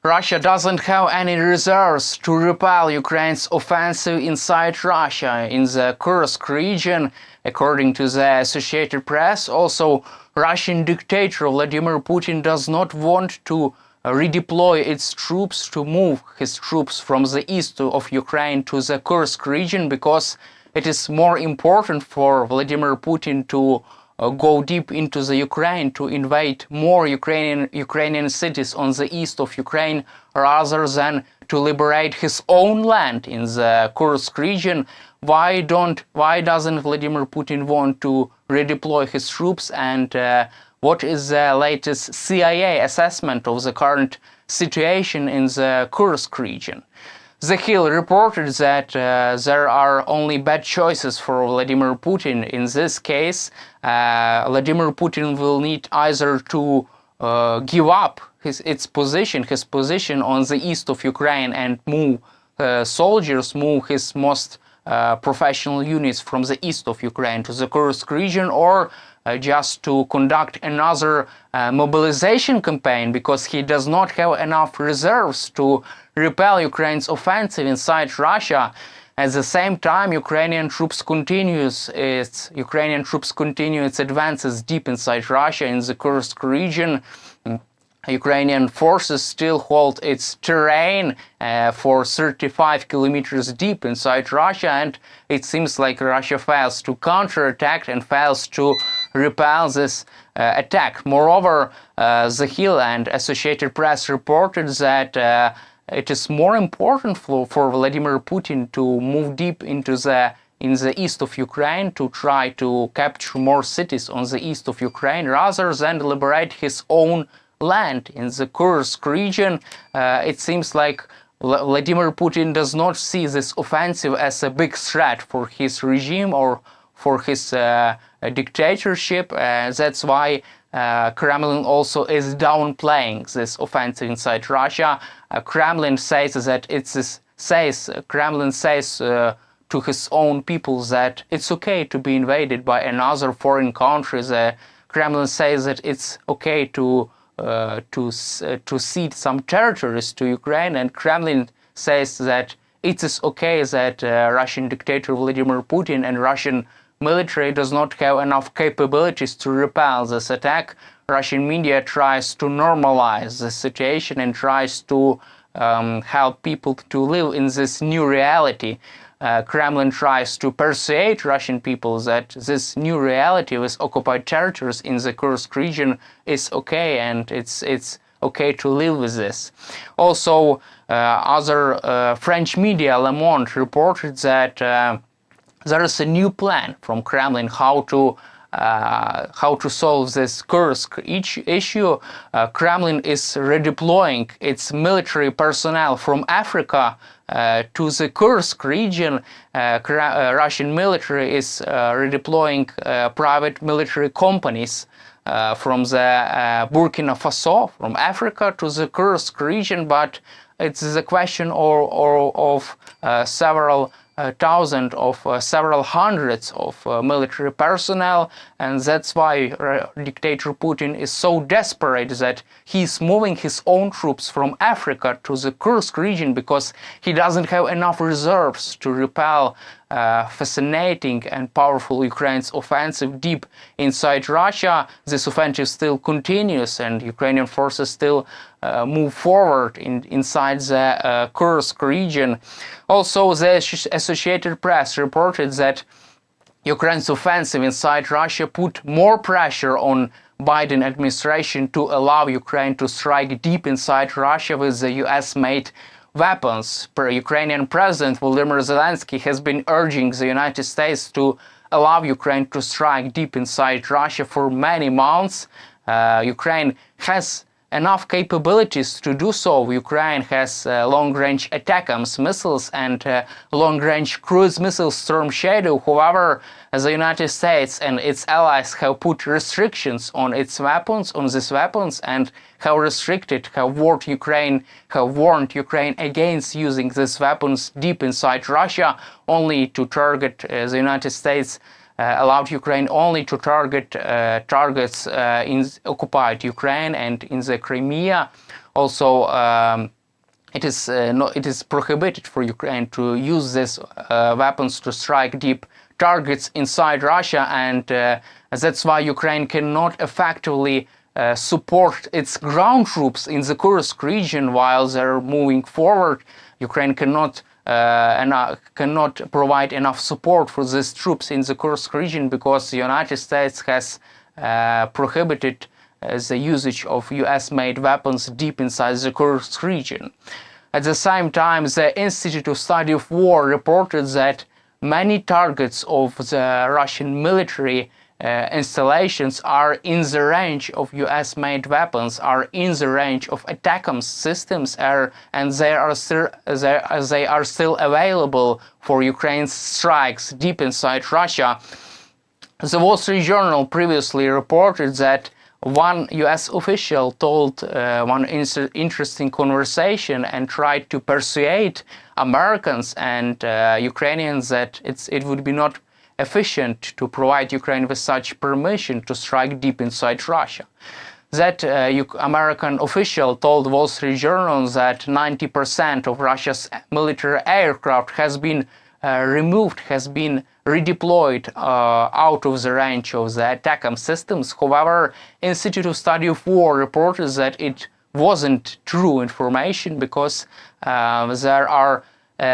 Russia doesn't have any reserves to repel Ukraine's offensive inside Russia in the Kursk region, according to the Associated Press. Also, Russian dictator Vladimir Putin does not want to redeploy its troops, to move his troops from the east of Ukraine to the Kursk region, because it is more important for Vladimir Putin to go deep into the Ukraine, to invade more Ukrainian cities on the east of Ukraine, rather than to liberate his own land in the Kursk region. Why doesn't Vladimir Putin want to redeploy his troops, and what is the latest CIA assessment of the current situation in the Kursk region? The Hill reported that there are only bad choices for Vladimir Putin. In this case, Vladimir Putin will need either to give up his position on the east of Ukraine and move soldiers, move his most professional units from the east of Ukraine to the Kursk region, or just to conduct another mobilization campaign, because he does not have enough reserves to repel Ukraine's offensive inside Russia. At the same time, Ukrainian troops continue its advances deep inside Russia in the Kursk region. Ukrainian forces still hold its terrain for 35 kilometers deep inside Russia, and it seems like Russia fails to counterattack and fails to repel this attack. Moreover, The Hill and Associated Press reported that it is more important for Vladimir Putin to move deep in the east of Ukraine, to try to capture more cities on the east of Ukraine, rather than liberate his own land in the Kursk region. It seems like Vladimir Putin does not see this offensive as a big threat for his regime or for his dictatorship. That's why Kremlin also is downplaying this offensive inside Russia. Kremlin says to his own people that it's okay to be invaded by another foreign country. The Kremlin says that it's okay to cede some territories to Ukraine, and Kremlin says that it is okay that Russian dictator Vladimir Putin and Russian military does not have enough capabilities to repel this attack. Russian media tries to normalize the situation and tries to help people to live in this new reality. Kremlin tries to persuade Russian people that this new reality with occupied territories in the Kursk region is okay, and it's okay to live with this. Also, other French media, Le Monde, reported that there is a new plan from Kremlin how to solve this Kursk issue. Kremlin is redeploying its military personnel from Africa to the Kursk region. Russian military is redeploying private military companies from the Burkina Faso, from Africa, to the Kursk region, but it's the question of several hundreds of military personnel, and that's why dictator Putin is so desperate that he's moving his own troops from Africa to the Kursk region, because he doesn't have enough reserves to repel fascinating and powerful Ukraine's offensive deep inside Russia. This offensive still continues, and Ukrainian forces still move forward inside the Kursk region. Also, the Associated Press reported that Ukraine's offensive inside Russia put more pressure on Biden administration to allow Ukraine to strike deep inside Russia with the US-made weapons. Ukrainian President Volodymyr Zelensky has been urging the United States to allow Ukraine to strike deep inside Russia for many months. Ukraine has enough capabilities to do so. Ukraine has long-range ATACMS missiles and long-range cruise missile Storm Shadow. However, the United States and its allies have put restrictions on these weapons, and have warned Ukraine against using these weapons deep inside Russia, only to target the United States. Allowed Ukraine only to target targets in occupied Ukraine and in the Crimea. Also, it is prohibited for Ukraine to use these weapons to strike deep targets inside Russia, and that's why Ukraine cannot effectively support its ground troops in the Kursk region while they're moving forward. Ukraine cannot provide enough support for these troops in the Kursk region because the United States has prohibited the usage of US-made weapons deep inside the Kursk region. At the same time, the Institute of Study of War reported that many targets of the Russian military installations are in the range of US-made weapons, are in the range of ATACMS systems, and they are still available for Ukraine's strikes deep inside Russia. The Wall Street Journal previously reported that one US official told one interesting conversation and tried to persuade Americans and Ukrainians that it would be not efficient to provide Ukraine with such permission to strike deep inside Russia. That American official told Wall Street Journal that 90% of Russia's military aircraft has been removed, has been redeployed out of the range of the ATACMS systems. However, Institute of Study of War reported that it wasn't true information because there are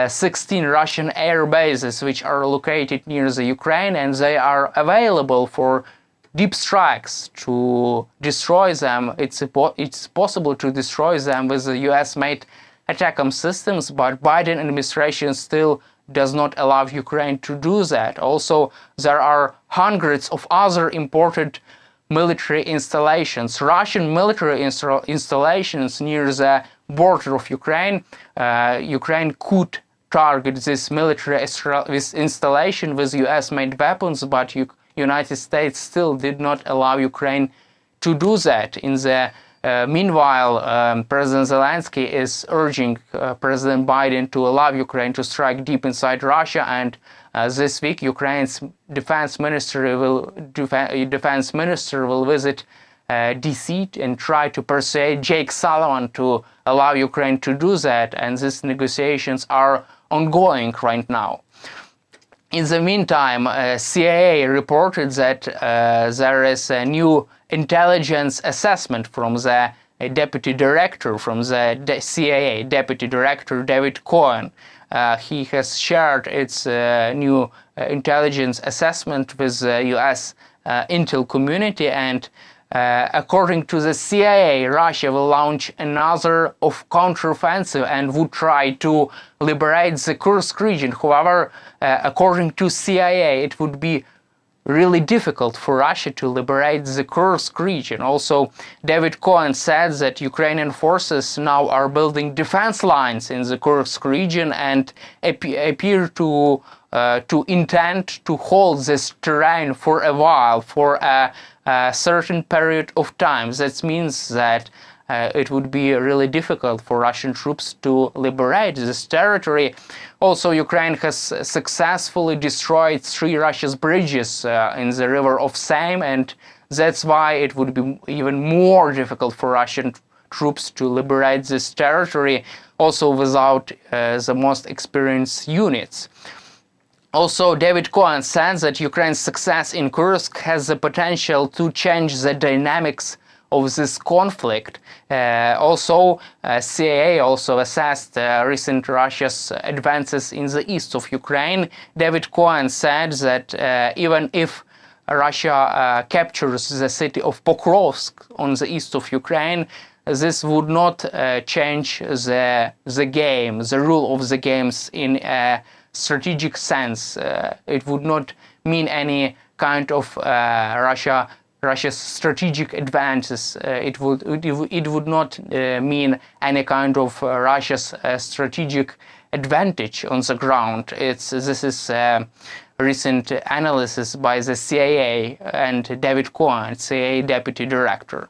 16 Russian air bases which are located near the Ukraine, and they are available for deep strikes to destroy them. It's possible to destroy them with the US-made ATACMS systems, but Biden administration still does not allow Ukraine to do that. Also, there are hundreds of other imported military installations, Russian military installations near the border of Ukraine. Ukraine could target this military installation with US-made weapons, but United States still did not allow Ukraine to do that. In the meanwhile, President Zelensky is urging President Biden to allow Ukraine to strike deep inside Russia, and this week Ukraine's defense minister will visit DC and try to persuade Jake Sullivan to allow Ukraine to do that, and these negotiations are ongoing right now. In the meantime, CIA reported that there is a new intelligence assessment from the deputy director, from the CIA deputy director David Cohen. He has shared its new intelligence assessment with the US intel community, and according to the CIA, Russia will launch another counteroffensive and would try to liberate the Kursk region. However, according to CIA, it would be really difficult for Russia to liberate the Kursk region. Also, David Cohen said that Ukrainian forces now are building defense lines in the Kursk region and appear to intend to hold this terrain for a while, for a certain period of time. That means that it would be really difficult for Russian troops to liberate this territory. Also, Ukraine has successfully destroyed 3 Russia's bridges in the river of Seine, and that's why it would be even more difficult for Russian troops to liberate this territory, also without the most experienced units. Also, David Cohen says that Ukraine's success in Kursk has the potential to change the dynamics of this conflict. CIA also assessed recent Russia's advances in the east of Ukraine. David Cohen said that even if Russia captures the city of Pokrovsk on the east of Ukraine, this would not change the game, the rule of the games in a strategic sense. It would not mean any kind of Russia's strategic advances. It would not mean any kind of Russia's strategic advantage on the ground. This is recent analysis by the CIA and David Cohen, CIA deputy director.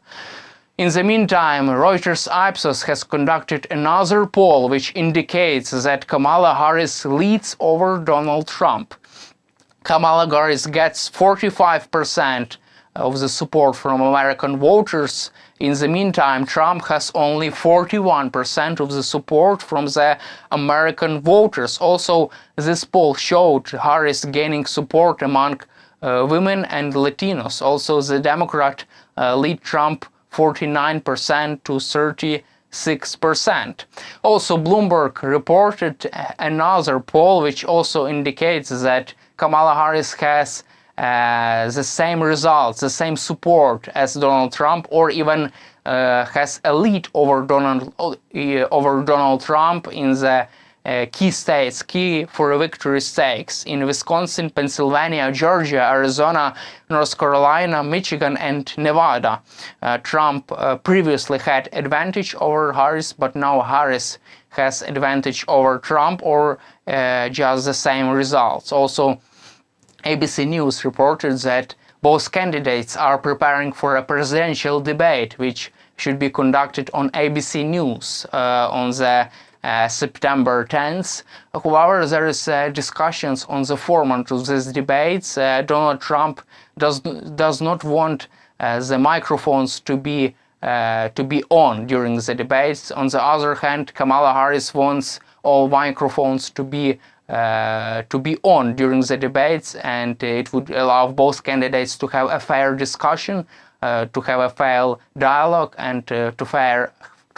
In the meantime, Reuters Ipsos has conducted another poll which indicates that Kamala Harris leads over Donald Trump. Kamala Harris gets 45% of the support from American voters. In the meantime, Trump has only 41% of the support from the American voters. Also, this poll showed Harris gaining support among women and Latinos. Also, the Democrat lead Trump 49% to 36%. Also, Bloomberg reported another poll which also indicates that Kamala Harris has the same results, the same support as Donald Trump, or even has a lead over Donald Trump in the key states, key for victory stakes in Wisconsin, Pennsylvania, Georgia, Arizona, North Carolina, Michigan, and Nevada. Trump previously had advantage over Harris, but now Harris has advantage over Trump, or just the same results. Also, ABC News reported that both candidates are preparing for a presidential debate, which should be conducted on ABC News on the September 10th. However, there is discussions on the format of these debates. Donald Trump does not want the microphones to be on during the debates. On the other hand, Kamala Harris wants all microphones to be on during the debates, and it would allow both candidates to have a fair discussion, to have a fair dialogue, and to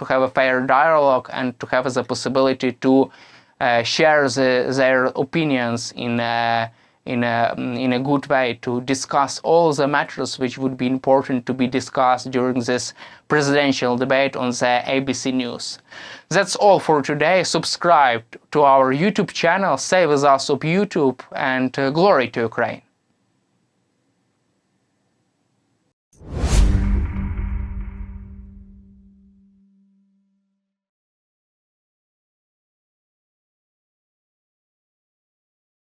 have a fair dialogue, and to have the possibility to share their opinions in a good way, to discuss all the matters which would be important to be discussed during this presidential debate on the ABC News. That's all for today. Subscribe to our YouTube channel, stay with us on YouTube, and glory to Ukraine.